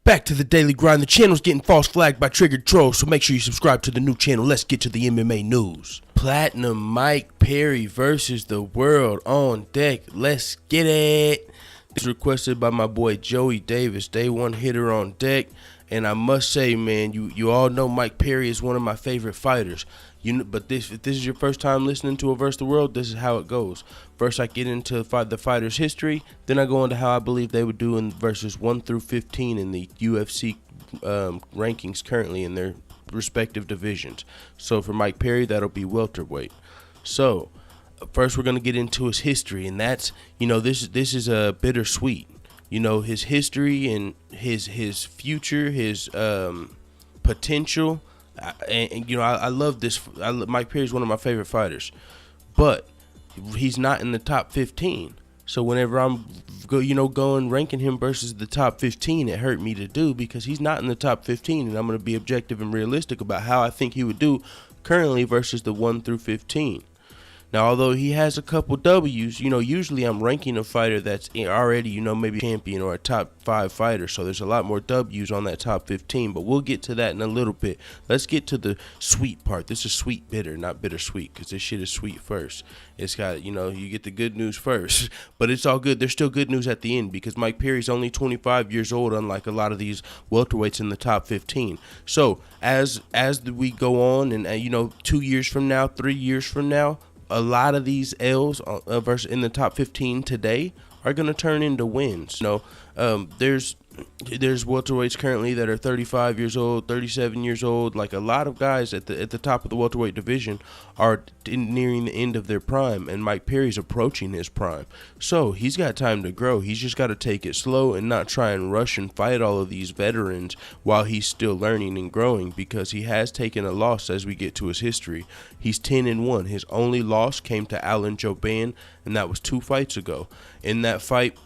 Back to the daily grind. The channel's getting false flagged by triggered trolls, so make sure you subscribe to the new channel. Let's get to the MMA news. Platinum Mike Perry versus the world on deck. Let's get it. This is requested by my boy Joey Davis, day one hitter on deck. And I must say, man, you all know Mike Perry is one of my favorite fighters. But if this is your first time listening to a Versus the World, this is how it goes. First, I get into the fighter's history. Then I go into how I believe they would do in verses 1 through 15 in the UFC rankings currently in their respective divisions. So for Mike Perry, that'll be welterweight. So first, we're gonna get into his history, and that's this is a bittersweet. His history and his future, his potential. I love this. Mike Perry is one of my favorite fighters, but he's not in the top 15. So whenever I'm going ranking him versus the top 15, it hurt me to do because he's not in the top 15, and I'm going to be objective and realistic about how I think he would do currently versus the 1 through 15. Now, although he has a couple W's, usually I'm ranking a fighter that's already, maybe champion or a top 5 fighter. So there's a lot more W's on that top 15, but we'll get to that in a little bit. Let's get to the sweet part. This is sweet bitter, not bittersweet, because this shit is sweet first. It's got, you get the good news first, but it's all good. There's still good news at the end because Mike Perry's only 25 years old, unlike a lot of these welterweights in the top 15. So as we go on and, 2 years from now, 3 years from now, a lot of these L's versus in the top 15 today are going to turn into wins. There's welterweights currently that are 35 years old, 37 years old. Like a lot of guys at the top of the welterweight division are nearing the end of their prime, and Mike Perry's approaching his prime. So he's got time to grow. He's just got to take it slow and not try and rush and fight all of these veterans while he's still learning and growing, because he has taken a loss as we get to his history. He's 10-1. His only loss came to Alan Jouban, and that was 2 fights ago. In that fight,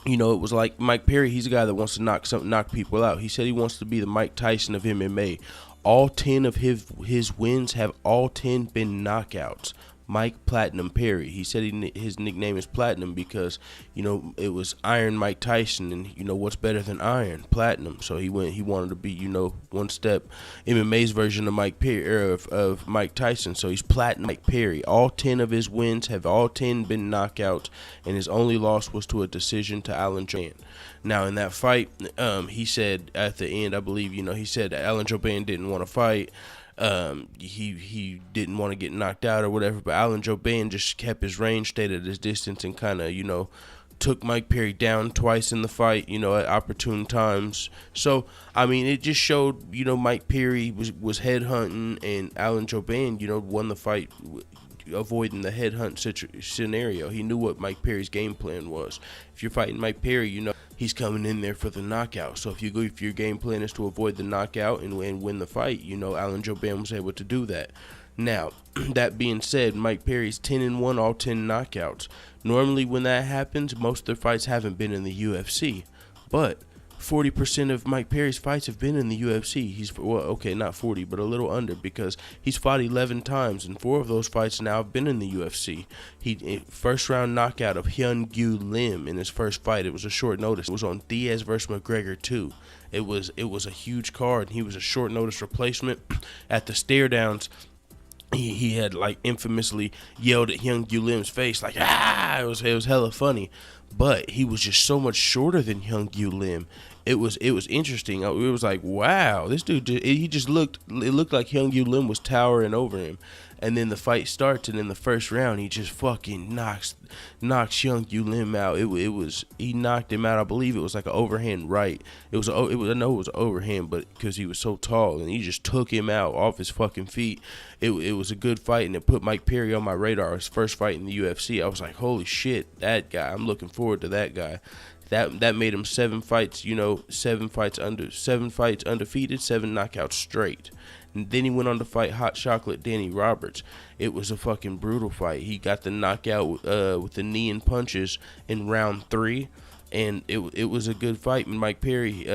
it was like Mike Perry, he's a guy that wants to knock people out. He said he wants to be the Mike Tyson of MMA. All 10 of his wins have all 10 been knockouts. Mike Platinum Perry. He said his nickname is Platinum because, it was Iron Mike Tyson, and what's better than Iron? Platinum. So he wanted to be, one step MMA's version of Mike Perry, of Mike Tyson. So he's Platinum Mike Perry. All 10 of his wins have all 10 been knockouts, and his only loss was to a decision to Alan Jouban. Now in that fight, he said at the end, I believe, he said Alan Jouban didn't want to fight. He didn't want to get knocked out or whatever, but Alan Jouban just kept his range, stayed at his distance, and kind of, took Mike Perry down twice in the fight, at opportune times. So, it just showed, Mike Perry was headhunting, and Alan Jouban, won the fight, avoiding the headhunt scenario. He knew what Mike Perry's game plan was. If you're fighting Mike Perry, he's coming in there for the knockout. So if your game plan is to avoid the knockout and win the fight, Alan Jouban was able to do that. Now, that being said, Mike Perry's 10-1, all 10 knockouts. Normally when that happens, most of their fights haven't been in the UFC, but 40% of Mike Perry's fights have been in the UFC. He's, not 40, but a little under, because he's fought 11 times, and 4 of those fights now have been in the UFC. He first round knockout of Hyun-Gyu Lim in his first fight. It was a short notice. It was on Diaz versus McGregor 2. It was a huge card, and he was a short notice replacement. At the stare downs, he had infamously yelled at Hyun-Gyu Lim's face it was hella funny. But he was just so much shorter than Hyun-Gyu Lim. It was interesting. It was like, wow, this dude, it looked like Hyun-Gyu Lim was towering over him. And then the fight starts, and in the first round, he just fucking knocks Hyun-Gyu Lim out. He knocked him out. I believe it was like an overhand right. I know it was an overhand, but because he was so tall, and he just took him out off his fucking feet. It was a good fight, and it put Mike Perry on my radar. His first fight in the UFC. I was like, holy shit, that guy. I'm looking forward to that guy. That made him 7 fights, 7 fights undefeated, 7 knockouts straight. And then he went on to fight Hot Chocolate Danny Roberts. It was a fucking brutal fight. He got the knockout with the knee and punches in round 3, and it was a good fight. And Mike Perry,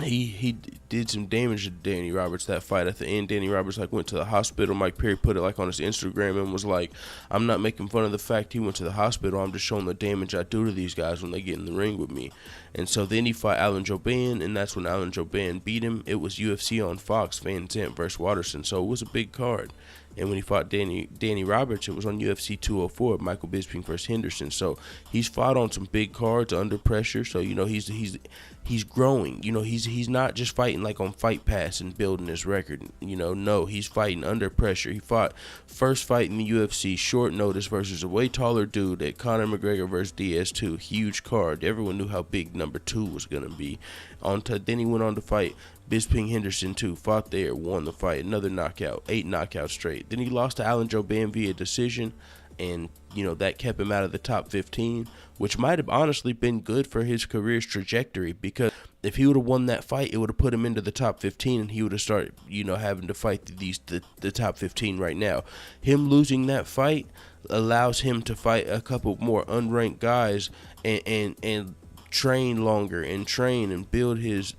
he did some damage to Danny Roberts that fight. At the end, Danny Roberts like went to the hospital. Mike Perry put it like on his Instagram and was like, "I'm not making fun of the fact he went to the hospital. I'm just showing the damage I do to these guys when they get in the ring with me." And so then he fought Alan Jouban, and that's when Alan Jouban beat him. It was UFC on Fox, Van Zandt versus Watterson, so it was a big card. And when he fought Danny Roberts, it was on UFC 204, Michael Bisping versus Henderson. So he's fought on some big cards under pressure. So he's growing. He's not just fighting like on Fight Pass and building his record. No, he's fighting under pressure. He fought first fight in the UFC, short notice versus a way taller dude at Conor McGregor versus DS2. Huge card. Everyone knew how big number 2 was gonna be. Then he went on to fight Bisping Henderson too, fought there, won the fight, another knockout, 8 knockouts straight. Then he lost to Alan Jouban via decision, and that kept him out of the top 15, which might have honestly been good for his career's trajectory, because if he would have won that fight, it would have put him into the top 15, and he would have started having to fight the top 15 right now. Him losing that fight allows him to fight a couple more unranked guys and train longer and train and build his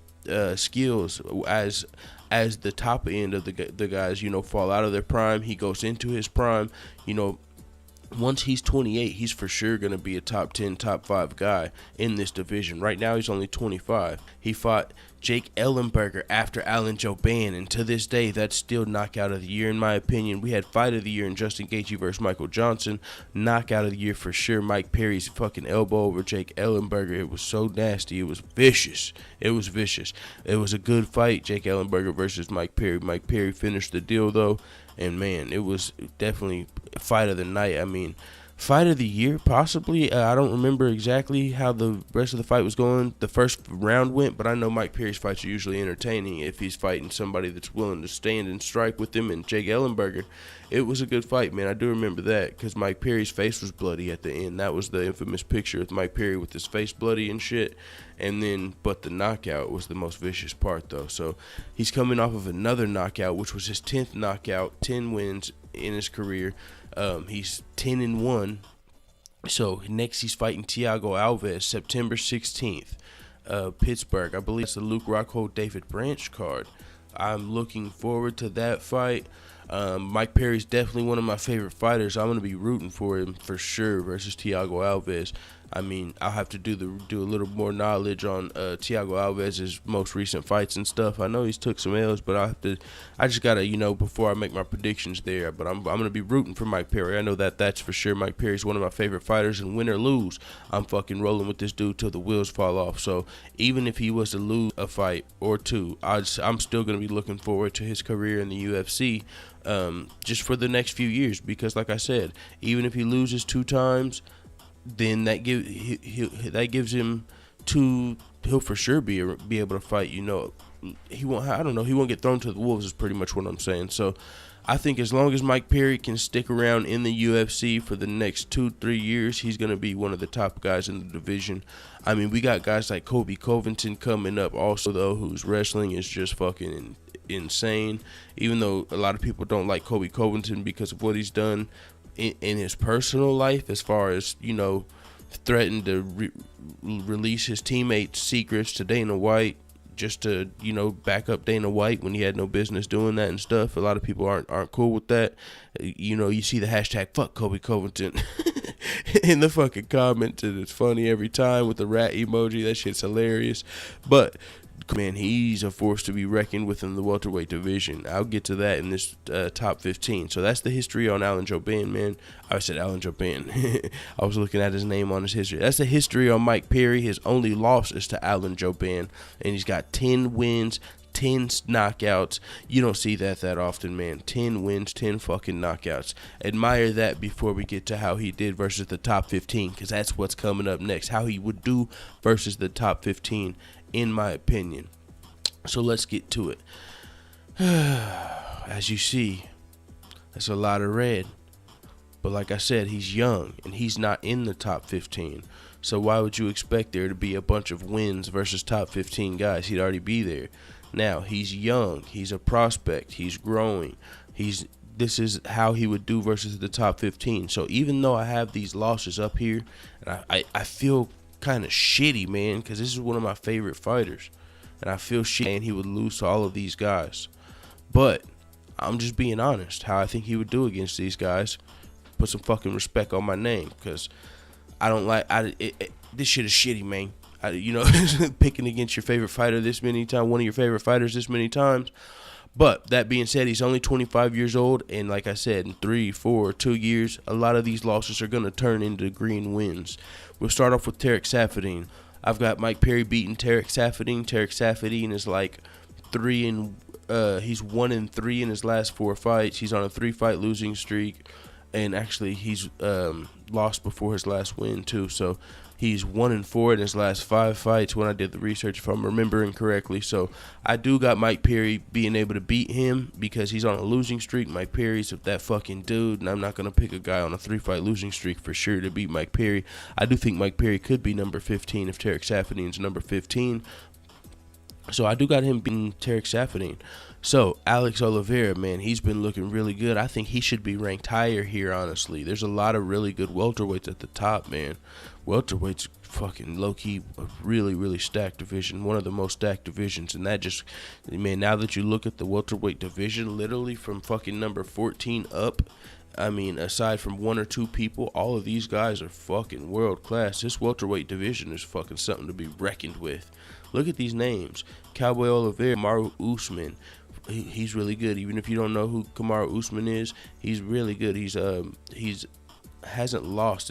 skills as the top end of the guys fall out of their prime. He goes into his prime. Once he's 28, he's for sure going to be a top 10, top 5 guy in this division. Right now, he's only 25. He fought Jake Ellenberger after Alan Jouban, and to this day, that's still knockout of the year, in my opinion. We had fight of the year in Justin Gaethje versus Michael Johnson. Knockout of the year for sure. Mike Perry's fucking elbow over Jake Ellenberger. It was so nasty. It was vicious. It was vicious. It was a good fight, Jake Ellenberger versus Mike Perry. Mike Perry finished the deal, though. And, man, it was definitely fight of the night. I mean, fight of the year, possibly. I don't remember exactly how the rest of the fight was going. The first round went, but I know Mike Perry's fights are usually entertaining if he's fighting somebody that's willing to stand and strike with him. And Jake Ellenberger, it was a good fight, man. I do remember that because Mike Perry's face was bloody at the end. That was the infamous picture of Mike Perry with his face bloody and shit. But the knockout was the most vicious part, though. So he's coming off of another knockout, which was his 10th knockout, 10 wins in his career. He's 10-1. So next he's fighting Thiago Alves, September 16th, Pittsburgh. I believe it's the Luke Rockhold David Branch card. I'm looking forward to that fight. Mike Perry's definitely one of my favorite fighters. I'm going to be rooting for him for sure versus Thiago Alves. I mean, I'll have to do a little more knowledge on Thiago Alves' most recent fights and stuff. I know he's took some L's, but I just gotta, before I make my predictions there. But I'm gonna be rooting for Mike Perry. I know that's for sure. Mike Perry's one of my favorite fighters, and win or lose, I'm fucking rolling with this dude till the wheels fall off. So even if he was to lose a fight or two, I'm still gonna be looking forward to his career in the UFC. Just for the next few years, because like I said, even if he loses 2 times, then that gives him 2. He'll for sure be able to fight. He won't. I don't know. He won't get thrown to the wolves. Is pretty much what I'm saying. So I think as long as Mike Perry can stick around in the UFC for the next 2-3 years, he's gonna be one of the top guys in the division. I mean, we got guys like Kobe Covington coming up also, though, whose wrestling is just fucking insane. Even though a lot of people don't like Kobe Covington because of what he's done in his personal life, as far as threatened to release his teammates' secrets to Dana White just to back up Dana White when he had no business doing that and stuff. A lot of people aren't cool with that. You see the hashtag fuck Kobe Covington in the fucking comments, and it's funny every time with the rat emoji. That shit's hilarious. But man, he's a force to be reckoned with in the welterweight division. I'll get to that in this top 15. So that's the history on Alan Jouban, man. I said Alan Jouban. I was looking at his name on his history. That's the history on Mike Perry. His only loss is to Alan Jouban, and he's got 10 wins, 10 knockouts. You don't see that often, man. 10 wins, 10 fucking knockouts. Admire that before we get to how he did versus the top 15, because that's what's coming up next. How he would do versus the top 15, in my opinion. So let's get to it. As you see, that's a lot of red. But like I said, he's young, and he's not in the top 15. So why would you expect there to be a bunch of wins versus top 15 guys? He'd already be there. Now, he's young. He's a prospect. He's growing. This is how he would do versus the top 15. So even though I have these losses up here, and I feel kind of shitty, man, because this is one of my favorite fighters. and I feel shit and he would lose to all of these guys. But I'm just being honest how I think he would do against these guys. Put some fucking respect on my name, because I don't like this shit is shitty, man. Picking against your favorite fighter this many times, one of your favorite fighters this many times. But that being said, he's only 25 years old, and like I said, in 3, 4, 2 years, a lot of these losses are going to turn into green wins. We'll start off with Tarek Saffiedine. I've got Mike Perry beating Tarek Saffiedine. Tarek Saffiedine is like he's 1-3 in his last 4 fights. He's on a 3-fight losing streak, and actually he's lost before his last win too. So he's 1-4 in his last 5 fights when I did the research, if I'm remembering correctly. So I do got Mike Perry being able to beat him because he's on a losing streak. Mike Perry's that fucking dude, and I'm not going to pick a guy on a 3-fight losing streak for sure to beat Mike Perry. I do think Mike Perry could be number 15 if Tarek Saffiedine's number 15. So I do got him beating Tarek Saffiedine. So Alex Oliveira, man, he's been looking really good. I think he should be ranked higher here, honestly. There's a lot of really good welterweights at the top, man. Welterweight's fucking low-key a really, really stacked division, one of the most stacked divisions. And that just, man, now that you look at the welterweight division, literally from fucking number 14 up, I mean, aside from 1 or 2 people, all of these guys are fucking world class. This welterweight division is fucking something to be reckoned with. Look at these names: Cowboy Oliveira, Kamaru Usman. He's really good. Even if you don't know who Kamaru Usman is, he's really good. He's hasn't lost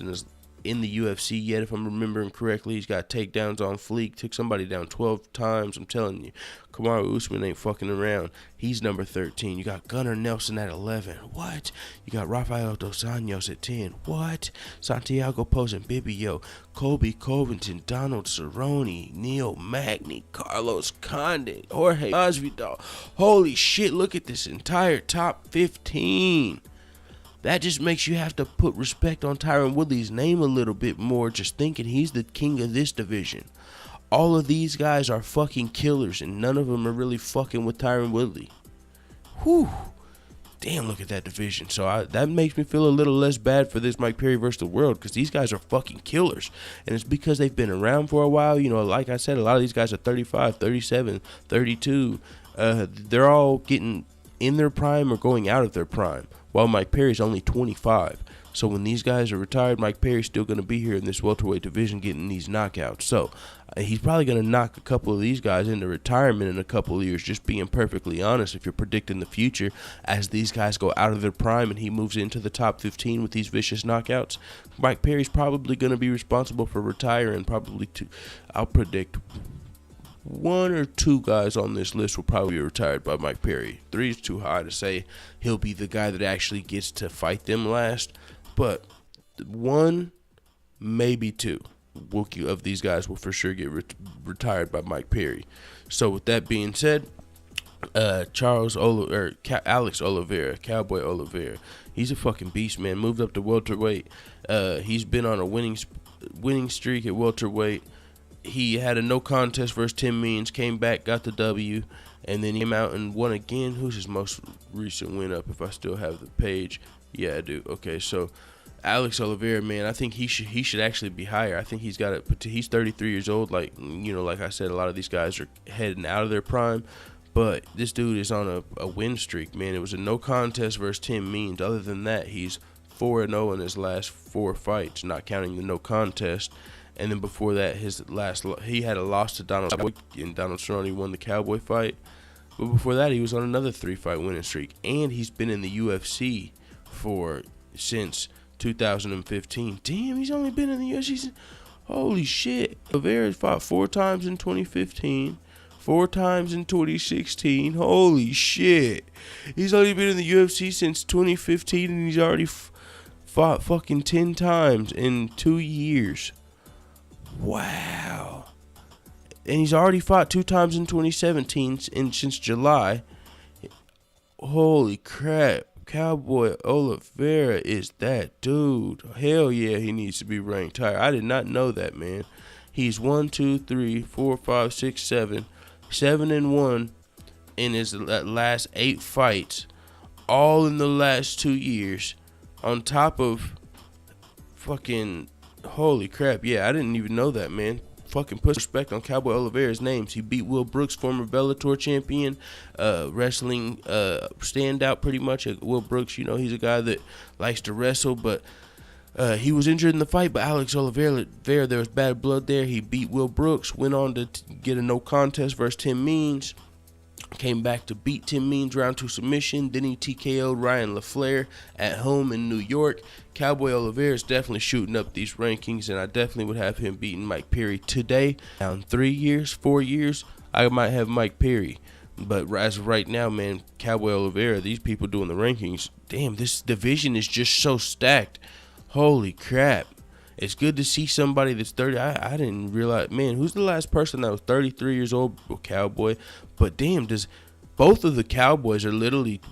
in the UFC yet, if I'm remembering correctly. He's got takedowns on fleek. Took somebody down 12 times. I'm telling you, Kamaru Usman ain't fucking around. He's number 13. You got Gunnar Nelson at 11. What? You got Rafael Dos Anjos at 10. What? Santiago Pozambibio, Colby Covington, Donald Cerrone, Neil Magny, Carlos Condit, Jorge Masvidal. Holy shit, look at this entire top 15. That just makes you have to put respect on Tyron Woodley's name a little bit more, just thinking he's the king of this division. All of these guys are fucking killers, and none of them are really fucking with Tyron Woodley. Whew. Damn, look at that division. So that makes me feel a little less bad for this Mike Perry versus the world, because these guys are fucking killers. And it's because they've been around for a while. Like I said, a lot of these guys are 35, 37, 32. They're all getting in their prime or going out of their prime, while Mike Perry's only 25. So when these guys are retired, Mike Perry's still going to be here in this welterweight division getting these knockouts. So he's probably going to knock a couple of these guys into retirement in a couple of years, just being perfectly honest. If you're predicting the future, as these guys go out of their prime and he moves into the top 15 with these vicious knockouts, Mike Perry's probably going to be responsible for retiring. Probably I'll predict 1 or 2 guys on this list will probably be retired by Mike Perry. 3 is too high to say he'll be the guy that actually gets to fight them last, but 1, maybe 2 of these guys will for sure get retired by Mike Perry. So with that being said, Alex Oliveira, Cowboy Oliveira, he's a fucking beast, man. Moved up to welterweight. He's been on a winning streak at welterweight. He had a no contest versus Tim Means, came back, got the W, and then he came out and won again. Who's his most recent win up, if I still have the page? Yeah, I do. Okay, so Alex Oliveira, man, I think he should actually be higher. I think he's 33 years old. Like I said, a lot of these guys are heading out of their prime, but this dude is on a win streak, man. It was a no contest versus Tim Means. Other than that, he's 4-0 in his last 4 fights, not counting the no contest. And then before that, he had a loss to Donald Cerrone, and Donald Cerrone won the Cowboy fight. But before that, he was on another 3-fight winning streak, and he's been in the UFC since 2015. Damn, he's only been in the UFC. Holy shit! Oliveira fought 4 times in 2015, 4 times in 2016. Holy shit! He's only been in the UFC since 2015, and he's already fought fucking 10 times in 2 years. Wow. And he's already fought 2 times in 2017 since July. Holy crap. Cowboy Oliveira is that dude. Hell yeah, he needs to be ranked higher. I did not know that, man. He's 1, 2, 3, 4, 5, 6, 7. 7-1 in his last 8 fights. All in the last 2 years. On top of fucking... Holy crap, yeah, I didn't even know that, man. fucking put respect on Cowboy Oliveira's names. He beat Will Brooks, former Bellator champion, wrestling standout pretty much. Will Brooks, you know, he's a guy that likes to wrestle, but he was injured in the fight. But Alex Oliveira, there was bad blood there. He beat Will Brooks, went on to get a no contest versus Tim Means. Came back to beat Tim Means round 2 submission. Then he TKO'd Ryan LaFleur at home in New York. Cowboy Oliveira is definitely shooting up these rankings, and I definitely would have him beating Mike Perry today. Down 3 years, 4 years, I might have Mike Perry. But as of right now, man, Cowboy Oliveira, these people doing the rankings, damn, this division is just so stacked. Holy crap. It's good to see somebody that's 30. I didn't realize, man, who's the last person that was 33 years old? Cowboy. But damn, both of the Cowboys are literally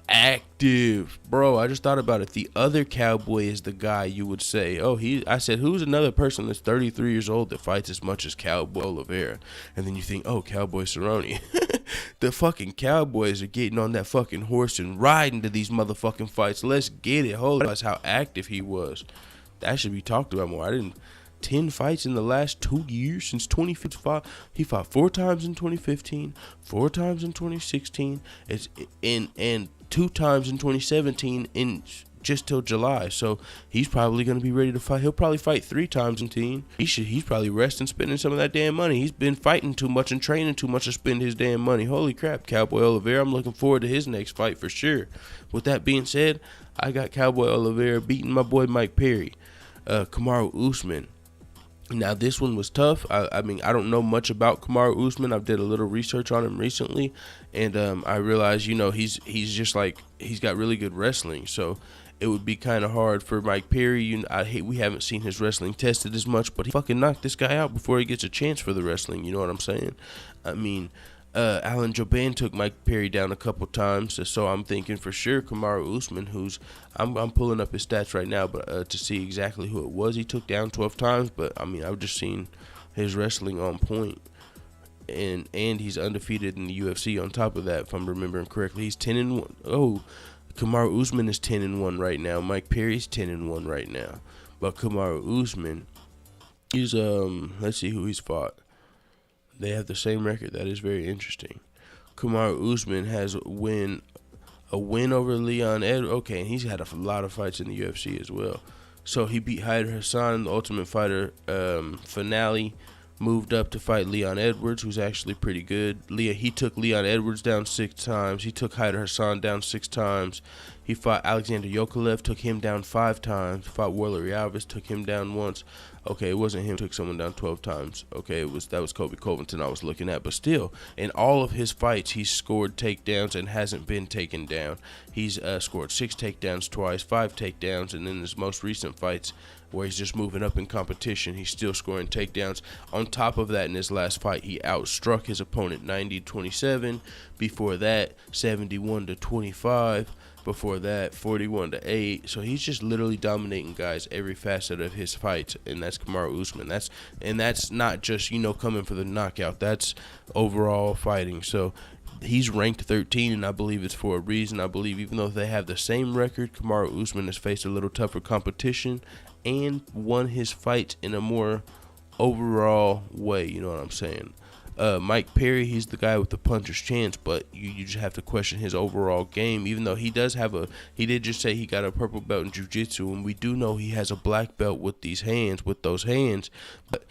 active. Bro, I just thought about it. The other Cowboy is the guy you would say, I said, who's another person that's 33 years old that fights as much as Cowboy Oliveira? And then you think, Cowboy Cerrone. The fucking Cowboys are getting on that fucking horse and riding to these motherfucking fights. Let's get it. Holy, that's how active he was. That should be talked about more. 10 fights in the last 2 years since 2015. He fought 4 times in 2015, 4 times in 2016, and 2 times in 2017 in just till July. So he's probably going to be ready to fight. He'll probably fight 3 times in teen. He's probably resting, spending some of that damn money. He's been fighting too much and training too much to spend his damn money. Holy crap, Cowboy Oliveira. I'm looking forward to his next fight for sure. With that being said, I got Cowboy Oliveira beating my boy Mike Perry. Kamaru Usman. Now, this one was tough. I mean, I don't know much about Kamaru Usman. I've did a little research on him recently, and I realized, you know, he's just like, he's got really good wrestling. So it would be kind of hard for Mike Perry. We haven't seen his wrestling tested as much, but he fucking knocked this guy out before he gets a chance for the wrestling. You know what I'm saying? I mean, Alan Jouban took Mike Perry down a couple times, so I'm thinking for sure Kamaru Usman, I'm pulling up his stats right now, but to see exactly who it was he took down 12 times. But I mean, I've just seen his wrestling on point, and he's undefeated in the UFC. On top of that, if I'm remembering correctly, he's 10-1. Kamaru Usman is 10-1 right now. Mike Perry's 10-1 right now, but Kamaru Usman, he's let's see who he's fought. They have the same record. That is very interesting. Kamaru Usman has a win over Leon Edwards. Okay, and he's had a lot of fights in the UFC as well. So he beat Haider Hassan, the Ultimate Fighter finale. Moved up to fight Leon Edwards, who's actually pretty good. He took Leon Edwards down 6 times. He took Haider Hassan down 6 times. He fought Alexander Yokolev, took him down 5 times. Fought Warley Alves, took him down once. Okay, it wasn't him, took someone down 12 times. Okay, that was Kobe Covington I was looking at. But still, in all of his fights, he's scored takedowns and hasn't been taken down. He's scored 6 takedowns twice, 5 takedowns, and in his most recent fights, where he's just moving up in competition, he's still scoring takedowns. On top of that, in his last fight, he outstruck his opponent 90-27. Before that, 71-25. Before that, 41-8. So he's just literally dominating guys every facet of his fights, and that's Kamaru Usman. That's not just, coming for the knockout. That's overall fighting. So he's ranked 13, and I believe it's for a reason. I believe even though they have the same record, Kamaru Usman has faced a little tougher competition and won his fights in a more overall way. You know what I'm saying? Mike Perry, he's the guy with the puncher's chance, but you just have to question his overall game, even though he did just say he got a purple belt in jiu-jitsu, and we do know he has a black belt with those hands. But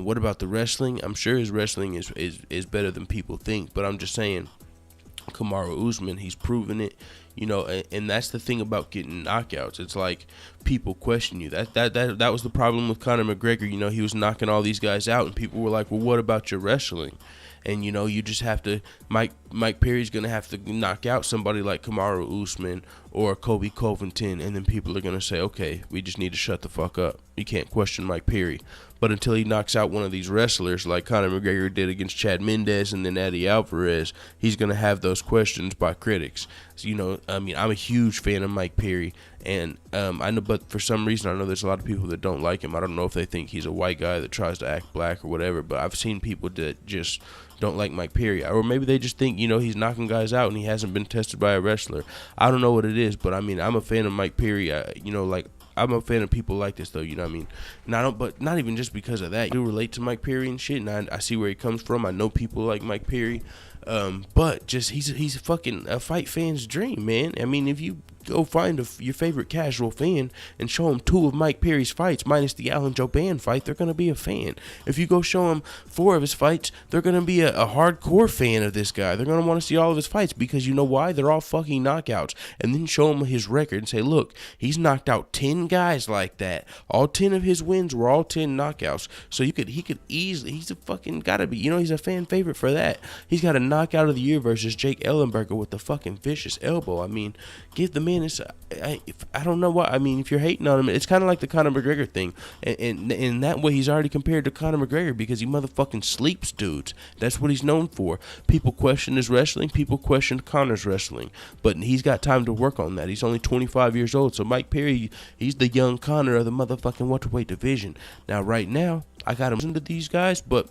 what about the wrestling? I'm sure his wrestling is better than people think, but I'm just saying, Kamaru Usman, he's proven it, and that's the thing about getting knockouts. It's like people question you. That was the problem with Conor McGregor. He was knocking all these guys out, and people were like, well, what about your wrestling? And you just have to. Mike Perry's gonna have to knock out somebody like Kamaru Usman or Kobe Covington, and then people are gonna say, okay, we just need to shut the fuck up. You can't question Mike Perry. But until he knocks out one of these wrestlers like Conor McGregor did against Chad Mendez and then Eddie Alvarez, he's gonna have those questions by critics. So, I'm a huge fan of Mike Perry, and I know, but for some reason, I know there's a lot of people that don't like him. I don't know if they think he's a white guy that tries to act black or whatever, but I've seen people that just don't like Mike Perry, or maybe they just think he's knocking guys out and he hasn't been tested by a wrestler. I don't know what it is, but I'm a fan of Mike Perry. I'm a fan of people like this though. You know what I mean? But not even just because of that. I do relate to Mike Perry and shit, and I see where he comes from. I know people like Mike Perry. But just he's fucking a fight fan's dream, man. I mean, if you go find your favorite casual fan and show them 2 of Mike Perry's fights minus the Alan Jouban fight, they're gonna be a fan. If you go show them 4 of his fights, they're gonna be a hardcore fan of this guy. They're gonna want to see all of his fights because you know why? They're all fucking knockouts. And then show him his record and say, look, he's knocked out 10 guys like that. All 10 of his wins were all 10 knockouts. So he could easily, he's a fucking gotta be, he's a fan favorite for that. He's got a knockout of the year versus Jake Ellenberger with the fucking vicious elbow. I mean, give the man this. I don't know what. I mean, if you're hating on him, it's kind of like the Conor McGregor thing. And in that way, he's already compared to Conor McGregor because he motherfucking sleeps dudes. That's what he's known for. People question his wrestling. People question Conor's wrestling. But he's got time to work on that. He's only 25 years old. So Mike Perry, he's the young Conor of the motherfucking welterweight division. Now, right now, I got him into these guys, but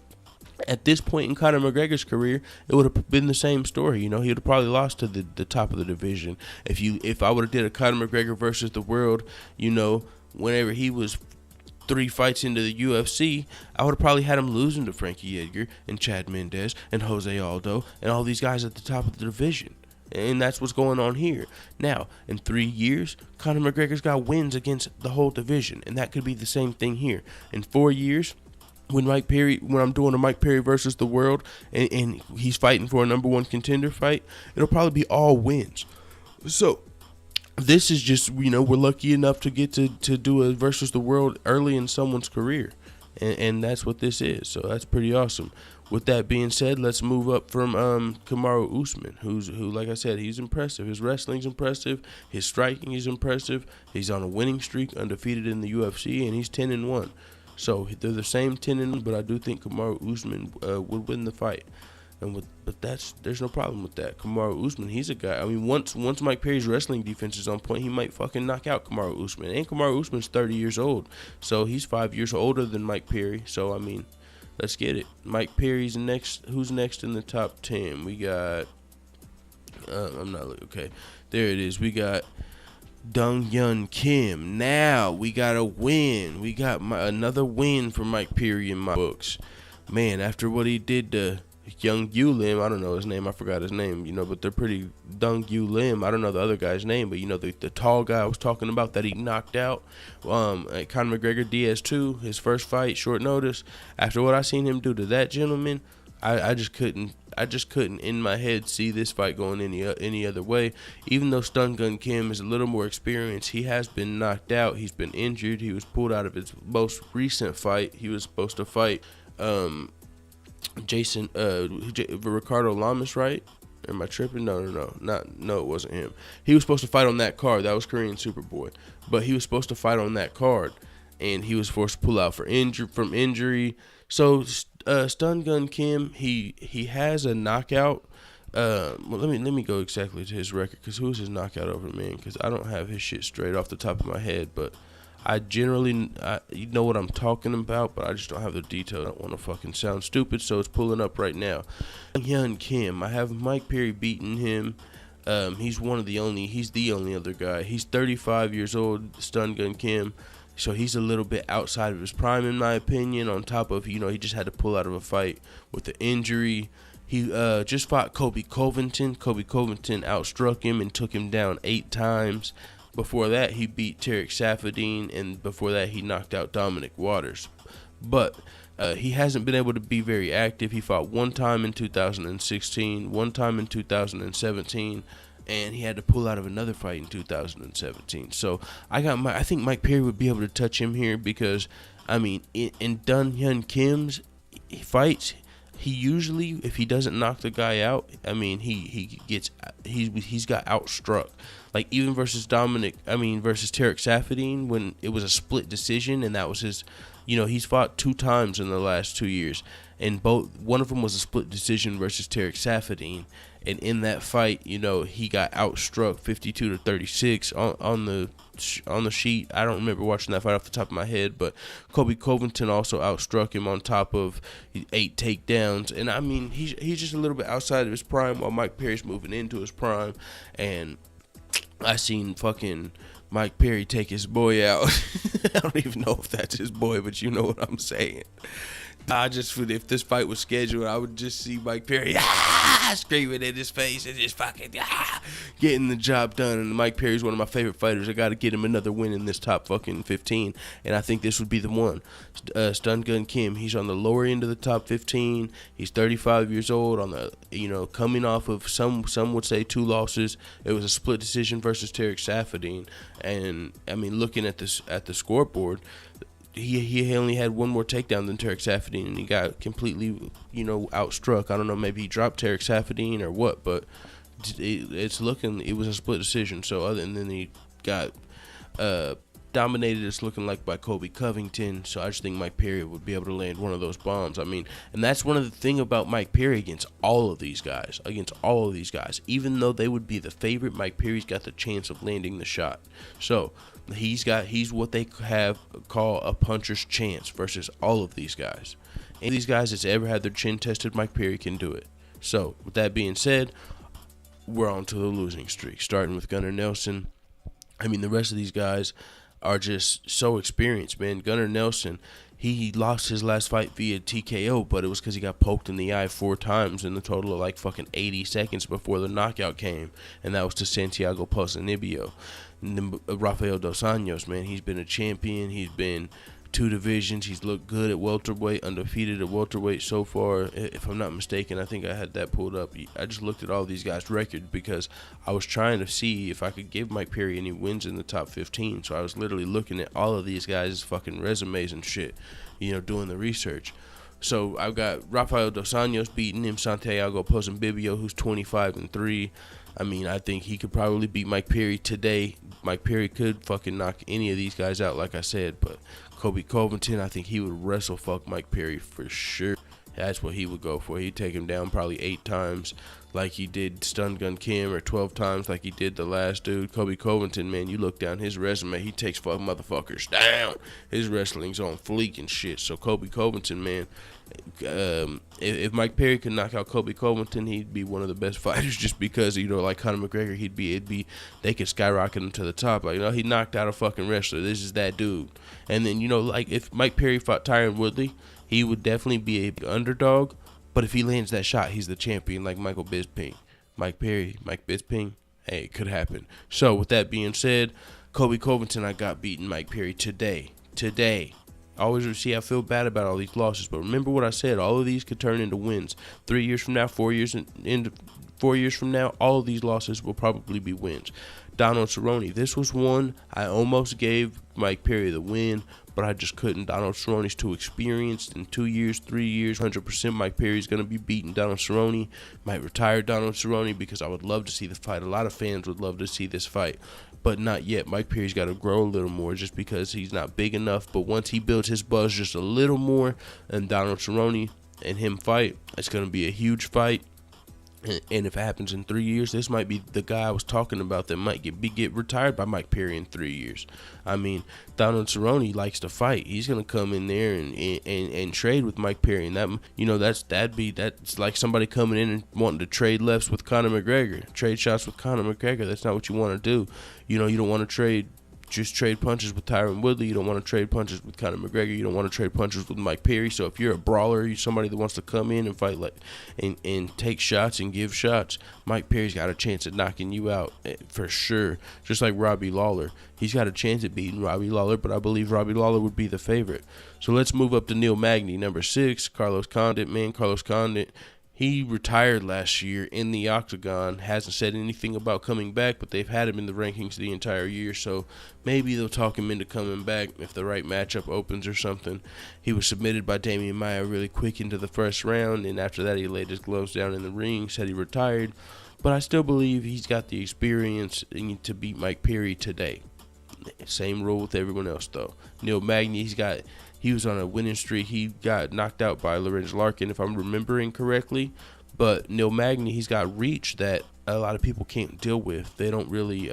at this point in Conor McGregor's career, it would have been the same story. He would have probably lost to the top of the division. If I would have did a Conor McGregor versus the world, whenever he was 3 fights into the UFC, I would have probably had him losing to Frankie Edgar and Chad Mendes and Jose Aldo and all these guys at the top of the division. And that's what's going on here. Now, in 3 years, Conor McGregor's got wins against the whole division, and that could be the same thing here. In 4 years, when I'm doing a Mike Perry versus the world, and he's fighting for a number 1 contender fight, it'll probably be all wins. So this is just, we're lucky enough to get to do a versus the world early in someone's career, and that's what this is. So that's pretty awesome. With that being said, let's move up from Kamaru Usman, who, like I said, he's impressive. His wrestling's impressive. His striking is impressive. He's on a winning streak, undefeated in the UFC, and he's 10-1. So they're the same 10-1, but I do think Kamaru Usman would win the fight. But there's no problem with that. Kamaru Usman, he's a guy. I mean, once Mike Perry's wrestling defense is on point, he might fucking knock out Kamaru Usman. And Kamaru Usman's 30 years old, so he's 5 years older than Mike Perry. So I mean, let's get it. Mike Perry's next. Who's next in the top 10? We got. I'm not looking. Okay, there it is. We got Dong Hyun Kim. Now we got a win. We got another win for Mike Perry in my books. Man, after what he did to Young Yu Lim, I don't know his name. I forgot his name. But they're pretty. Dong Yu Lim. I don't know the other guy's name, but the tall guy I was talking about that he knocked out. Conor McGregor DS2, his first fight, short notice. After what I seen him do to that gentleman, I just couldn't in my head see this fight going any other way. Even though Stun Gun Kim is a little more experienced, he has been knocked out. He's been injured. He was pulled out of his most recent fight. He was supposed to fight Ricardo Lamas, right? Am I tripping? No, it wasn't him. He was supposed to fight on that card. That was Korean Superboy, but he was supposed to fight on that card, and he was forced to pull out from injury. So Stun Gun Kim, he has a knockout. Let me go exactly to his record, because who's his knockout over, man? Because I don't have his shit straight off the top of my head, but I generally, you know what I'm talking about, but I just don't have the detail. I don't want to fucking sound stupid, so it's pulling up right now. Hyun Kim, I have Mike Perry beating him. He's the only other guy. He's 35 years old, Stun Gun Kim. So he's a little bit outside of his prime, in my opinion, on top of, he just had to pull out of a fight with the injury. He just fought Kobe Covington. Kobe Covington outstruck him and took him down 8 times. Before that, he beat Tarek Safadine, and before that, he knocked out Dominic Waters. But he hasn't been able to be very active. He fought 1 time in 2016, 1 time in 2017, and he had to pull out of another fight in 2017. So I think Mike Perry would be able to touch him here, because I mean, in Dun Hyun Kim's fights, he usually, if he doesn't knock the guy out, I mean, he's got outstruck. Like even versus Tarek Safadine, when it was a split decision, and that was his, he's fought 2 times in the last 2 years, and one of them was a split decision versus Tarek Safadine, and in that fight, he got outstruck 52-36 on the sheet. I don't remember watching that fight off the top of my head, but Kobe Covington also outstruck him on top of 8 takedowns. And I mean, he's just a little bit outside of his prime, while Mike Perry's moving into his prime. And I seen fucking Mike Perry take his boy out. I don't even know if that's his boy, but you know what I'm saying. If this fight was scheduled, I would just see Mike Perry screaming in his face and just fucking getting the job done. And Mike Perry's one of my favorite fighters. I got to get him another win in this top fucking 15, and I think this would be the one. Stun Gun Kim, he's on the lower end of the top 15. He's 35 years old, on the coming off of some would say 2 losses. It was a split decision versus Tarek Saffiedine, and I mean, looking at the scoreboard, he only had one more takedown than Tarek Saffiedine, and he got completely, outstruck. I don't know, maybe he dropped Tarek Saffiedine or what, but it was a split decision. So other than he got dominated, it's looking like by Colby Covington. So I just think Mike Perry would be able to land one of those bombs. I mean, and that's one of the thing about Mike Perry against all of these guys. Even though they would be the favorite, Mike Perry's got the chance of landing the shot. So he's what they call a puncher's chance versus all of these guys. Any of these guys that's ever had their chin tested, Mike Perry can do it. So with that being said, we're on to the losing streak, starting with Gunnar Nelson. I mean, the rest of these guys are just so experienced, man. Gunnar Nelson, he lost his last fight via TKO, but it was because he got poked in the eye 4 times in the total of like fucking 80 seconds before the knockout came, and that was to Santiago Ponzinibbio. And then Rafael Dos Anjos, man, he's been a champion. He's been 2 divisions. He's looked good at welterweight, undefeated at welterweight so far. If I'm not mistaken, I think I had that pulled up. I just looked at all these guys' record because I was trying to see if I could give Mike Perry any wins in the top 15. So I was literally looking at all of these guys' fucking resumes and shit, doing the research. So I've got Rafael Dos Anjos beating him, Santiago Ponzinibbio, who's 25-3. I mean, I think he could probably beat Mike Perry today. Mike Perry could fucking knock any of these guys out, like I said, but Colby Covington, I think he would wrestle fuck Mike Perry for sure. That's what he would go for. He'd take him down probably 8 times like he did Stun Gun Kim, or 12 times like he did the last dude. Colby Covington, man, you look down his resume, he takes fuck motherfuckers down. His wrestling's on fleek and shit. So Colby Covington, man, if Mike Perry could knock out Colby Covington, he'd be one of the best fighters, just because, like Conor McGregor, they could skyrocket him to the top. Like, he knocked out a fucking wrestler. This is that dude. And then, like if Mike Perry fought Tyron Woodley, he would definitely be a underdog. But if he lands that shot, he's the champion, like Michael Bisping. Mike Bisping, hey, it could happen. So with that being said, Colby Covington, I got beating Mike Perry today. I feel bad about all these losses, but remember what I said. All of these could turn into wins. 3 years from now, 4 years from now, all of these losses will probably be wins. Donald Cerrone, this was one I almost gave Mike Perry the win, but I just couldn't. Donald Cerrone's too experienced. In 2 years, 3 years, 100% Mike Perry's going to be beating Donald Cerrone. Might retire Donald Cerrone because I would love to see the fight. A lot of fans would love to see this fight, but not yet. Mike Perry's got to grow a little more just because he's not big enough. But once he builds his buzz just a little more and Donald Cerrone and him fight, it's going to be a huge fight. And if it happens in 3 years, this might be the guy I was talking about that might get retired by Mike Perry in 3 years. I mean, Donald Cerrone likes to fight. He's gonna come in there and trade with Mike Perry, and that's like somebody coming in and wanting to trade lefts with Conor McGregor, trade shots with Conor McGregor. That's not what you want to do. You don't want to trade punches with Tyron Woodley. You don't want to trade punches with Conor McGregor. You don't want to trade punches with Mike Perry. So if you're a brawler, you're somebody that wants to come in and fight and take shots and give shots, Mike Perry's got a chance at knocking you out for sure. Just like Robbie Lawler. He's got a chance at beating Robbie Lawler, but I believe Robbie Lawler would be the favorite. So let's move up to Neil Magny, number 6, Carlos Condit. Man, Carlos Condit, he retired last year in the octagon. Hasn't said anything about coming back, but they've had him in the rankings the entire year, so maybe they'll talk him into coming back if the right matchup opens or something. He was submitted by Damian Maia really quick into the first round, and after that he laid his gloves down in the ring, said he retired. But I still believe he's got the experience to beat Mike Perry today. Same rule with everyone else, though. Neil Magny, he was on a winning streak. He got knocked out by Lorenz Larkin, if I'm remembering correctly. But Neil Magny, he's got reach that a lot of people can't deal with. They don't really,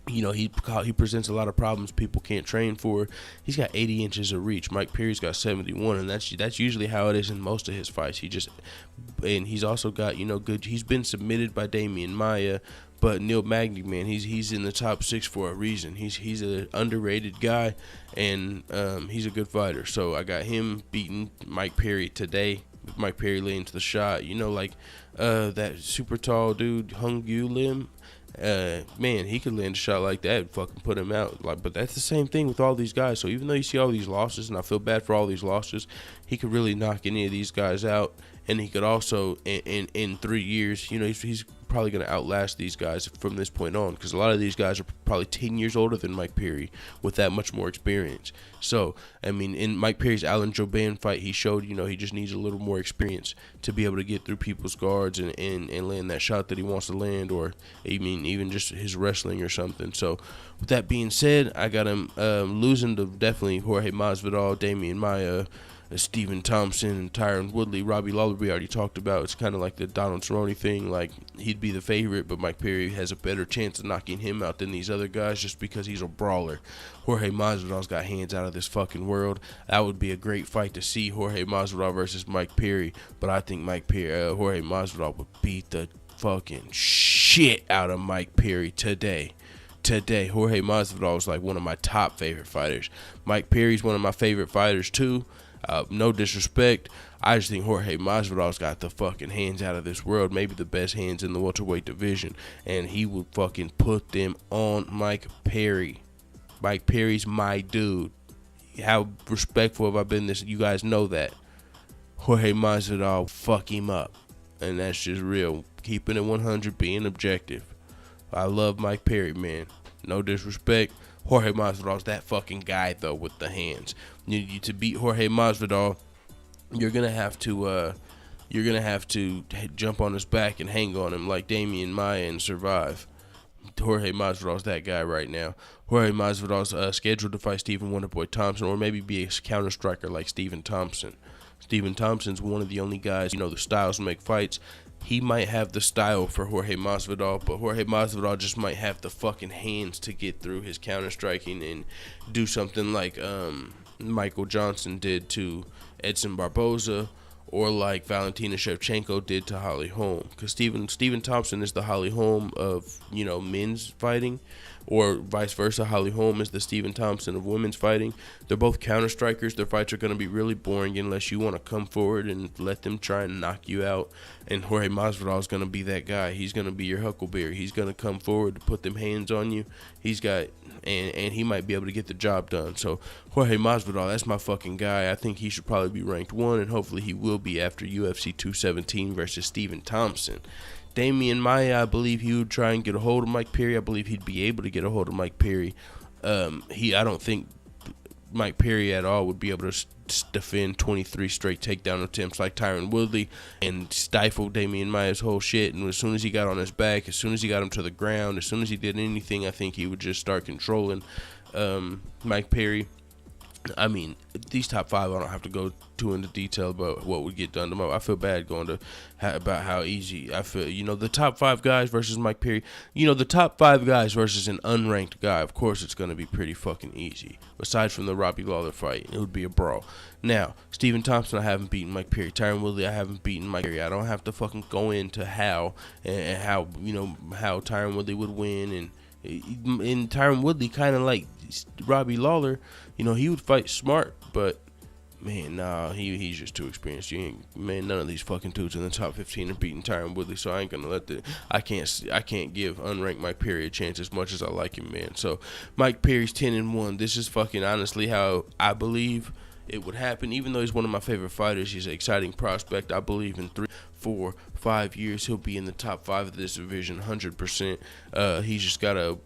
he presents a lot of problems people can't train for. He's got 80 inches of reach. Mike Perry's got 71, and that's usually how it is in most of his fights. He's also got, good. He's been submitted by Damian Maia, But Neil Magny, man, he's in the top 6 for a reason. He's an underrated guy, and he's a good fighter. So I got him beating Mike Perry today. Mike Perry laying to the shot. You know, like that super tall dude, Hung Yu Lim. Man, he could land a shot like that and fucking put him out. Like, but that's the same thing with all these guys. So even though you see all these losses, and I feel bad for all these losses, he could really knock any of these guys out. And he could also, in 3 years, you know, he's probably going to outlast these guys from this point on, because a lot of these guys are probably 10 years older than Mike Perry with that much more experience. So, I mean, in Mike Perry's Alan Jouban fight, he showed, you know, he just needs a little more experience to be able to get through people's guards and land that shot that he wants to land, or, I mean, even just his wrestling or something. So, with that being said, I got him losing to definitely Jorge Masvidal, Damian Maia, Stephen Thompson, and Tyron Woodley. Robbie Lawler we already talked about. It's kind of like the Donald Cerrone thing. Like, he'd be the favorite, but Mike Perry has a better chance of knocking him out than these other guys just because he's a brawler. Jorge Masvidal's got hands out of this fucking world. That would be a great fight to see, Jorge Masvidal versus Mike Perry. But I think Jorge Masvidal would beat the fucking shit out of Mike Perry today. Jorge Masvidal was like one of my top favorite fighters. Mike Perry's one of my favorite fighters too. No disrespect, I just think Jorge Masvidal's got the fucking hands out of this world, maybe the best hands in the welterweight division, and he would fucking put them on Mike Perry. Mike Perry's my dude. How respectful have I been this? You guys know that. Jorge Masvidal, fuck him up, and that's just real. Keeping it 100, being objective. I love Mike Perry, man. No disrespect. Jorge Masvidal's that fucking guy though with the hands. You to beat Jorge Masvidal, you're gonna have to jump on his back and hang on him like Damian Maia and survive. Jorge Masvidal's that guy right now. Jorge Masvidal's scheduled to fight Stephen Wonderboy Thompson, or maybe be a counter striker like Stephen Thompson. Stephen Thompson's one of the only guys, you know, the styles make fights. He might have the style for Jorge Masvidal, but Jorge Masvidal just might have the fucking hands to get through his counter striking and do something like Michael Johnson did to Edson Barboza, or like Valentina Shevchenko did to Holly Holm. Because Stephen Thompson is the Holly Holm of, you know, men's fighting, or vice versa. Holly Holm is the Stephen Thompson of women's fighting. They're both counter strikers. Their fights are going to be really boring unless you want to come forward and let them try and knock you out. And Jorge Masvidal is going to be that guy. He's going to be your Huckleberry. He's going to come forward to put them hands on you. He's got, and he might be able to get the job done. So Jorge Masvidal, that's my fucking guy. I think he should probably be ranked 1, and hopefully he will be after UFC 217 versus Stephen Thompson. Damian Maia, I believe he would try and get a hold of Mike Perry. I believe he'd be able to get a hold of Mike Perry. I don't think Mike Perry at all would be able to defend 23 straight takedown attempts like Tyron Woodley and stifle Damian Maia's whole shit. And as soon as he got on his back, as soon as he got him to the ground, as soon as he did anything, I think he would just start controlling Mike Perry. I mean, these top 5, I don't have to go too into detail about what would get done tomorrow. I feel bad going to about how easy I feel. You know, the top 5 guys versus Mike Perry. You know, the top 5 guys versus an unranked guy. Of course, it's going to be pretty fucking easy. Aside from the Robbie Lawler fight, it would be a brawl. Now, Stephen Thompson, I haven't beaten Mike Perry. Tyron Woodley, I haven't beaten Mike Perry. I don't have to fucking go into how Tyron Woodley would win, and Tyron Woodley kind of like Robbie Lawler. You know, he would fight smart, but man, nah, he's just too experienced. None of these fucking dudes in the top 15 are beating Tyron Woodley, so I ain't gonna I can't give unranked Mike Perry a chance as much as I like him, man. So Mike Perry's 10-1. This is fucking honestly how I believe it would happen. Even though he's one of my favorite fighters, he's an exciting prospect. I believe in 3, 4, 5 years he'll be in the top 5 of this division, 100%. He's just gotta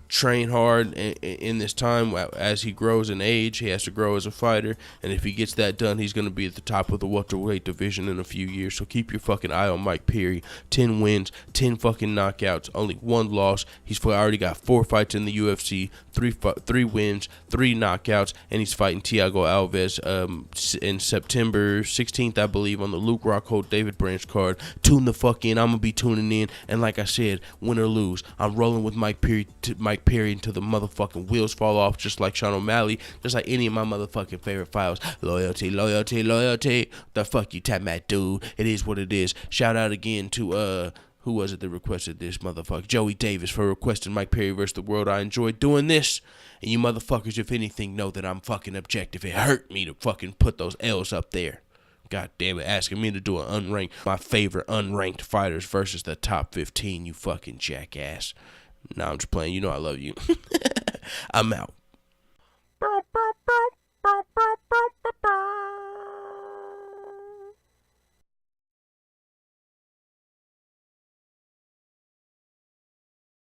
train hard in this time. As he grows in age, he has to grow as a fighter, and if he gets that done, he's going to be at the top of the welterweight division in a few years. So keep your fucking eye on Mike Perry. 10 wins, 10 fucking knockouts, only 1 loss. He's already got 4 fights in the UFC, 3 wins, 3 knockouts, and he's fighting Thiago Alves in September 16th, I believe, on the Luke Rockhold David Branch card. Tune the fuck in. I'm gonna be tuning in, and like I said, win or lose, I'm rolling with Mike Perry until the motherfucking wheels fall off, just like Sean O'Malley, just like any of my motherfucking favorite files. Loyalty, loyalty, loyalty. The fuck you tap at, dude. It is what it is. Shout out again to Who was it that requested this, motherfucker? Joey Davis for requesting Mike Perry versus the World. I enjoyed doing this. And you motherfuckers, if anything, know that I'm fucking objective. It hurt me to fucking put those L's up there. God damn it, asking me to do an unranked, my favorite unranked fighters versus the top 15, you fucking jackass. Nah, I'm just playing. You know I love you. I'm out.